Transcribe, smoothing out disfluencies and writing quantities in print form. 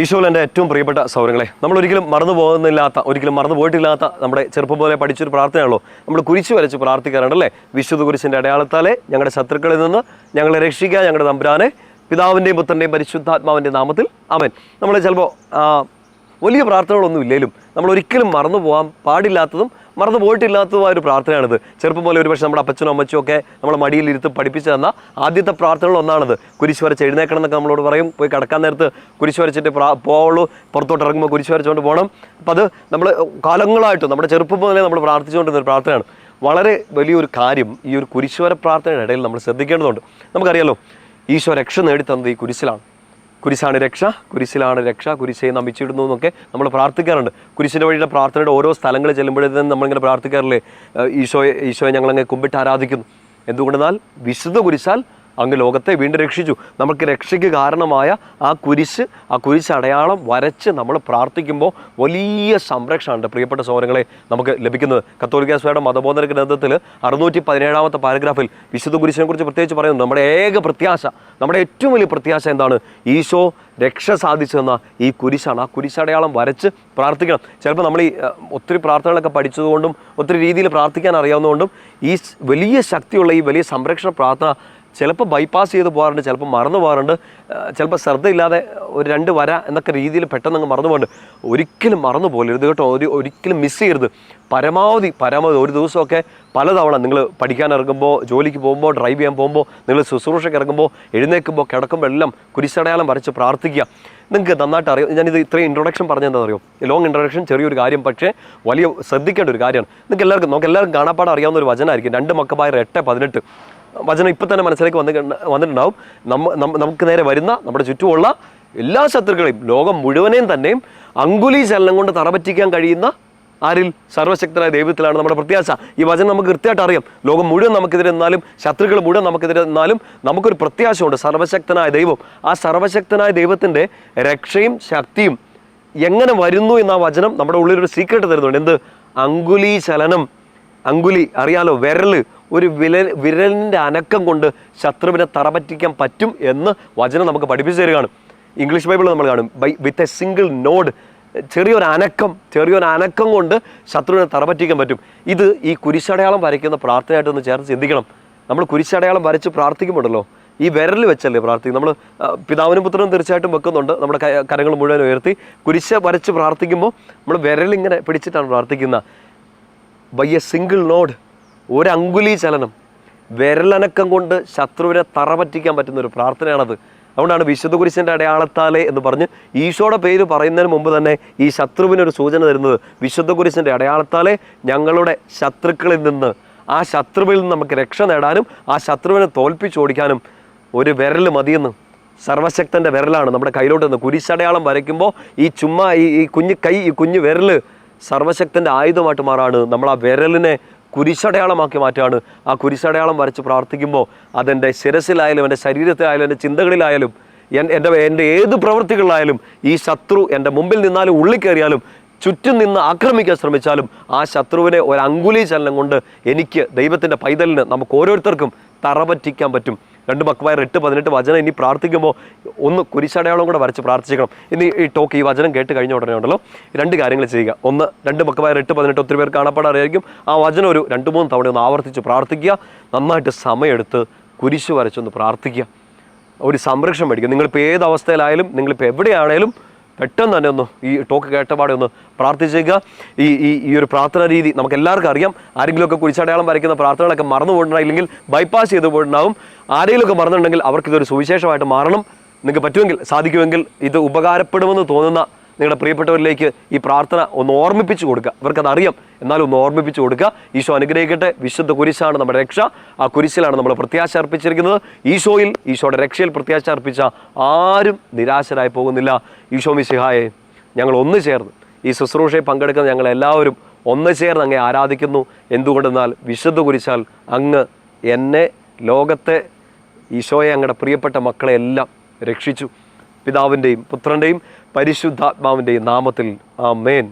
ഈശോയിൽ എൻ്റെ ഏറ്റവും പ്രിയപ്പെട്ട സൗരങ്ങളെ, നമ്മൾ ഒരിക്കലും മറന്നു പോയിട്ടില്ലാത്ത നമ്മുടെ ചെറുപ്പം പോലെ പഠിച്ചൊരു പ്രാർത്ഥനയാണല്ലോ നമ്മൾ കുരിശ് വരച്ച് പ്രാർത്ഥിക്കാറുണ്ടല്ലേ. വിശുദ്ധ കുരിശിൻ്റെ അടയാളത്താലെ ഞങ്ങളുടെ ശത്രുക്കളിൽ നിന്ന് ഞങ്ങളെ രക്ഷിക്കുക ഞങ്ങളുടെ തമ്പുരാനെ, പിതാവിൻ്റെയും പുത്രൻ്റെയും പരിശുദ്ധാത്മാവിൻ്റെ നാമത്തിൽ ആമേൻ. നമ്മൾ ചിലപ്പോൾ വലിയ പ്രാർത്ഥനകളൊന്നും ഇല്ലെങ്കിലും നമ്മൾ ഒരിക്കലും മറന്നു പോകാൻ പാടില്ലാത്തതും മറന്നു പോയിട്ടില്ലാത്തതുമായ ഒരു പ്രാർത്ഥനയാണിത്. ചെറുപ്പം പോലെ ഒരുപക്ഷെ നമ്മുടെ അപ്പച്ചനും അമ്മച്ചും ഒക്കെ നമ്മളെ മടിയിലിരുത്ത് പഠിപ്പിച്ചു തന്ന ആദ്യത്തെ പ്രാർത്ഥനകളൊന്നാണിത്. കുരിശ് വരച്ച് എഴുന്നേക്കണം എന്നൊക്കെ നമ്മളോട് പറയും. പോയി കിടക്കാൻ നേരത്ത് കുരിശ് വരച്ചിട്ട് പോവുള്ളൂ, പുറത്തോട്ട് ഇറങ്ങുമ്പോൾ കുരിശ് വരച്ചുകൊണ്ട് പോകണം. അപ്പം അത് നമ്മൾ കാലങ്ങളായിട്ട് നമ്മുടെ ചെറുപ്പം മുതലേ നമ്മൾ പ്രാർത്ഥിച്ചുകൊണ്ടിരുന്ന ഒരു പ്രാർത്ഥനയാണ്. വളരെ വലിയൊരു കാര്യം ഈ ഒരു കുരിശുവര പ്രാർത്ഥനയുടെ ഇടയിൽ നമ്മൾ ശ്രദ്ധിക്കേണ്ടതുണ്ട്. നമുക്കറിയാലോ, ഈശോ രക്ഷ നേടിത്തന്നത് ഈ കുരിശിലാണ്. കുരിശാണ് രക്ഷ, കുരിശിലാണ് രക്ഷ, കുരിശയെ നമിച്ചിടുന്നു എന്നൊക്കെ നമ്മൾ പ്രാർത്ഥിക്കാറുണ്ട്. കുരിശിൻ്റെ വഴിയുടെ പ്രാർത്ഥനയുടെ ഓരോ സ്ഥലങ്ങളിൽ ചെല്ലുമ്പോഴത്തേനും നമ്മളിങ്ങനെ പ്രാർത്ഥിക്കാറില്ലേ, ഈശോയെ ഞങ്ങളങ്ങ് കുമ്പിട്ട് ആരാധിക്കുന്നു. എന്തുകൊണ്ടെന്നാൽ വിശുദ്ധ കുരിശാൽ അങ്ങ് ലോകത്തെ വീണ്ടും രക്ഷിച്ചു. നമുക്ക് രക്ഷയ്ക്ക് കാരണമായ ആ കുരിശ് അടയാളം വരച്ച് നമ്മൾ പ്രാർത്ഥിക്കുമ്പോൾ വലിയ സംരക്ഷണമുണ്ട് പ്രിയപ്പെട്ട സഹോദരങ്ങളെ നമുക്ക് ലഭിക്കുന്നത്. കത്തോലിക്ക സഭയുടെ മതബോധന ഗ്രന്ഥത്തിൽ 617 പാരഗ്രാഫിൽ വിശുദ്ധ കുരിശിനെ കുറിച്ച് പ്രത്യേകിച്ച് പറയുന്നു. നമ്മുടെ ഏക പ്രത്യാശ, നമ്മുടെ ഏറ്റവും വലിയ പ്രത്യാശ എന്താണ്? ഈശോ രക്ഷ സാധിച്ചെന്ന ഈ കുരിശാണ്. ആ കുരിശടയാളം വരച്ച് പ്രാർത്ഥിക്കണം. ചിലപ്പോൾ നമ്മൾ ഈ ഒത്തിരി പ്രാർത്ഥനകളൊക്കെ പഠിച്ചതുകൊണ്ടും ഒത്തിരി രീതിയിൽ പ്രാർത്ഥിക്കാൻ അറിയാവുന്നതുകൊണ്ടും ഈ വലിയ ശക്തിയുള്ള ഈ വലിയ സംരക്ഷണ പ്രാർത്ഥന ചിലപ്പോൾ ബൈപ്പാസ് ചെയ്ത് പോകാറുണ്ട്, ചിലപ്പോൾ മറന്നു പോകാറുണ്ട്, ചിലപ്പോൾ ശ്രദ്ധയില്ലാതെ ഒരു 2 വര എന്നൊക്കെ രീതിയിൽ പെട്ടെന്ന് അങ്ങ് മറന്നു പോകുന്നുണ്ട്. ഒരിക്കലും മറന്നു പോകരുത് കേട്ടോ, ഒരിക്കലും മിസ് ചെയ്യരുത്. പരമാവധി ഒരു ദിവസമൊക്കെ പലതവണ നിങ്ങൾ പഠിക്കാൻ ഇറങ്ങുമ്പോൾ, ജോലിക്ക് പോകുമ്പോൾ, ഡ്രൈവ് ചെയ്യാൻ പോകുമ്പോൾ, നിങ്ങൾ ശുശ്രൂഷയ്ക്ക് ഇറങ്ങുമ്പോൾ, എഴുന്നേൽക്കുമ്പോൾ, കിടക്കുമ്പോൾ എല്ലാം കുരിശടയാളം വരച്ച് പ്രാർത്ഥിക്കുക. നിങ്ങൾക്ക് നന്നായിട്ട് അറിയാം. ഞാനിത് ഇത്രയും ഇൻട്രൊഡക്ഷൻ പറഞ്ഞെന്താണെന്ന് അറിയോ? ലോങ് ഇൻട്രൊഡക്ഷൻ, ചെറിയൊരു കാര്യം, പക്ഷേ വലിയ ശ്രദ്ധിക്കേണ്ട ഒരു കാര്യമാണ്. നമുക്ക് എല്ലാവർക്കും കാണാപ്പാടം അറിയാവുന്ന ഒരു വചനമായിരിക്കും. 2 മക്കബായർ 8:18 വചനം ഇപ്പം തന്നെ മനസ്സിലേക്ക് വന്നിട്ടുണ്ടാവും. നമുക്ക് നേരെ വരുന്ന നമ്മുടെ ചുറ്റുമുള്ള എല്ലാ ശത്രുക്കളെയും, ലോകം മുഴുവനെയും തന്നെയും അങ്കുലി ചലനം കൊണ്ട് തറപറ്റിക്കാൻ കഴിയുന്ന ആരിൽ? സർവശക്തനായ ദൈവത്തിലാണ് നമ്മുടെ പ്രത്യാശ. ഈ വചനം നമുക്ക് കൃത്യമായിട്ട് അറിയാം. ലോകം മുഴുവൻ നമുക്കെതിരെ നിന്നാലും, ശത്രുക്കൾ മുഴുവൻ നമുക്കെതിരെ നിന്നാലും നമുക്കൊരു പ്രത്യാശയുണ്ട്, സർവശക്തനായ ദൈവം. ആ സർവശക്തനായ ദൈവത്തിൻ്റെ രക്ഷയും ശക്തിയും എങ്ങനെ വരുന്നു എന്ന വചനം നമ്മുടെ ഉള്ളിലൊരു സീക്രട്ട് തരുന്നുണ്ട്. എന്ത്? അങ്കുലി ചലനം. അങ്കുലി അറിയാലോ, ഒരു വിരലിൻ്റെ അനക്കം കൊണ്ട് ശത്രുവിനെ തറപറ്റിക്കാൻ പറ്റും എന്ന് വചനം നമുക്ക് പഠിപ്പിച്ചു തരികയാണ്. ഇംഗ്ലീഷ് ബൈബിൾ നമ്മൾ കാണും, വിത്ത് എ സിംഗിൾ നോഡ്, ചെറിയൊരു അനക്കം കൊണ്ട് ശത്രുവിനെ തറപറ്റിക്കാൻ പറ്റും. ഇത് ഈ കുരിശടയാളം വരയ്ക്കുന്ന പ്രാർത്ഥനയായിട്ടൊന്ന് ചേർത്ത് ചിന്തിക്കണം. നമ്മൾ കുരിശടയാളം വരച്ച് പ്രാർത്ഥിക്കുമ്പോഴല്ലോ, ഈ വിരൽ വെച്ചല്ലേ പ്രാർത്ഥിക്കും. നമ്മൾ പിതാവിനും പുത്രനും തീർച്ചയായിട്ടും വെക്കുന്നുണ്ട്. നമ്മുടെ കരങ്ങൾ മുഴുവൻ ഉയർത്തി കുരിശ് വരച്ച് പ്രാർത്ഥിക്കുമ്പോൾ നമ്മൾ വിരലിങ്ങനെ പിടിച്ചിട്ടാണ് പ്രാർത്ഥിക്കുന്നത്. ബൈ എ സിംഗിൾ നോഡ്, ഒരു അങ്കുലി ചലനം, വിരലനക്കം കൊണ്ട് ശത്രുവിനെ തറപറ്റിക്കാൻ പറ്റുന്ന ഒരു പ്രാർത്ഥനയാണത്. അതുകൊണ്ടാണ് വിശുദ്ധ കുരിശിൻ്റെ അടയാളത്താലെ എന്ന് പറഞ്ഞ് ഈശോയുടെ പേര് പറയുന്നതിന് മുമ്പ് തന്നെ ഈ ശത്രുവിനൊരു സൂചന തരുന്നത്. വിശുദ്ധ കുരിശിൻ്റെ അടയാളത്താലെ ഞങ്ങളുടെ ശത്രുക്കളിൽ നിന്ന്, ആ ശത്രുവിൽ നിന്ന് നമുക്ക് രക്ഷ നേടാനും ആ ശത്രുവിനെ തോൽപ്പിച്ചോടിക്കാനും ഒരു വിരൽ മതിയെന്ന്. സർവശക്തൻ്റെ വിരലാണ് നമ്മുടെ കയ്യിലോട്ട് നിന്ന്. കുരിശടയാളം വരയ്ക്കുമ്പോൾ ഈ കുഞ്ഞു വിരൽ സർവശക്തൻ്റെ ആയുധമായിട്ട് മാറാണ്. നമ്മൾ ആ വിരലിനെ കുരിശടയാളമാക്കി മാറ്റുകയാണ്. ആ കുരിശടയാളം വരച്ച് പ്രാർത്ഥിക്കുമ്പോൾ അതെൻ്റെ ശിരസിലായാലും, എൻ്റെ ശരീരത്തിലായാലും, എൻ്റെ ചിന്തകളിലായാലും, എൻ്റെ ഏത് പ്രവൃത്തികളിലായാലും, ഈ ശത്രു എൻ്റെ മുമ്പിൽ നിന്നാലും ഉള്ളിൽ കയറിയാലും ചുറ്റും നിന്ന് ആക്രമിക്കാൻ ശ്രമിച്ചാലും ആ ശത്രുവിനെ ഒരു അങ്കുലി ചലനം കൊണ്ട് എനിക്ക്, ദൈവത്തിൻ്റെ പൈതലിന്, നമുക്ക് ഓരോരുത്തർക്കും തറപറ്റിക്കാൻ പറ്റും. 2 മക്കബായർ 8:18 വചനം ഇനി പ്രാർത്ഥിക്കുമ്പോൾ ഒന്ന് കുരിശടയാളം കൂടെ വരച്ച് പ്രാർത്ഥിക്കണം. ഇനി ഈ വചനം കേട്ട് കഴിഞ്ഞ ഉടനെ ഉണ്ടല്ലോ 2 കാര്യങ്ങൾ ചെയ്യുക. ഒന്ന്, 2 മക്കബായർ 8:18 ഒത്തിരി പേർ കാണാപ്പാടാൻ അറിയായിരിക്കും. ആ വചനം ഒരു 2-3 തവണ ഒന്ന് ആവർത്തിച്ച് പ്രാർത്ഥിക്കുക. നന്നായിട്ട് സമയമെടുത്ത് കുരിശ് വരച്ചൊന്ന് പ്രാർത്ഥിക്കുക. ഒരു സംരക്ഷണം മേടിക്കുക. നിങ്ങളിപ്പോൾ ഏത് അവസ്ഥയിലായാലും, നിങ്ങളിപ്പോൾ എവിടെയാണേലും പെട്ടെന്ന് തന്നെ ഒന്ന് ഈ ടോക്ക് കേട്ടപാടെ ഒന്ന് പ്രാർത്ഥിച്ചേക്കുക. ഈ ഒരു പ്രാർത്ഥന രീതി നമുക്ക് എല്ലാവർക്കും അറിയാം. ആരെങ്കിലുമൊക്കെ കുരിശടയാളം വരയ്ക്കുന്ന പ്രാർത്ഥനകളൊക്കെ മറന്നു പോയിട്ടുണ്ടായില്ലെങ്കിൽ, ബൈപ്പാസ് ചെയ്ത് പോയിട്ടുണ്ടാവും. ആരെങ്കിലുമൊക്കെ മറന്നിട്ടുണ്ടെങ്കിൽ അവർക്കിതൊരു സുവിശേഷമായിട്ട് മാറണം. നിങ്ങൾക്ക് പറ്റുമെങ്കിൽ, സാധിക്കുമെങ്കിൽ ഇത് ഉപകാരപ്പെടുമെന്ന് തോന്നുന്ന നിങ്ങളുടെ പ്രിയപ്പെട്ടവരിലേക്ക് ഈ പ്രാർത്ഥന ഒന്ന് ഓർമ്മിപ്പിച്ചു കൊടുക്കുക. അവർക്കതറിയാം, എന്നാലും ഒന്ന് ഓർമ്മിപ്പിച്ചു കൊടുക്കുക. ഈശോ അനുഗ്രഹിക്കട്ടെ. വിശുദ്ധ കുരിശാണ് നമ്മുടെ രക്ഷ. ആ കുരിശിലാണ് നമ്മൾ പ്രത്യാശ അർപ്പിച്ചിരിക്കുന്നത്. ഈശോയുടെ രക്ഷയിൽ പ്രത്യാശ അർപ്പിച്ച ആരും നിരാശരായി പോകുന്നില്ല. ഈശോ മിശിഹായെ, ഞങ്ങൾ ഒന്ന് ചേർന്ന് ഈ ശുശ്രൂഷയിൽ പങ്കെടുക്കുന്ന ഞങ്ങളെല്ലാവരും ഒന്ന് ചേർന്ന് അങ്ങേ ആരാധിക്കുന്നു. എന്തുകൊണ്ടെന്നാൽ വിശുദ്ധ കുരിശാൽ അങ്ങ് എന്നെ, ലോകത്തെ, ഈശോയെ, അങ്ങയുടെ പ്രിയപ്പെട്ട മക്കളെ എല്ലാം രക്ഷിച്ചു. പിതാവിൻ്റെയും പുത്രൻ്റെയും പരിശുദ്ധാത്മാവിൻ്റെയും നാമത്തിൽ ആമേൻ.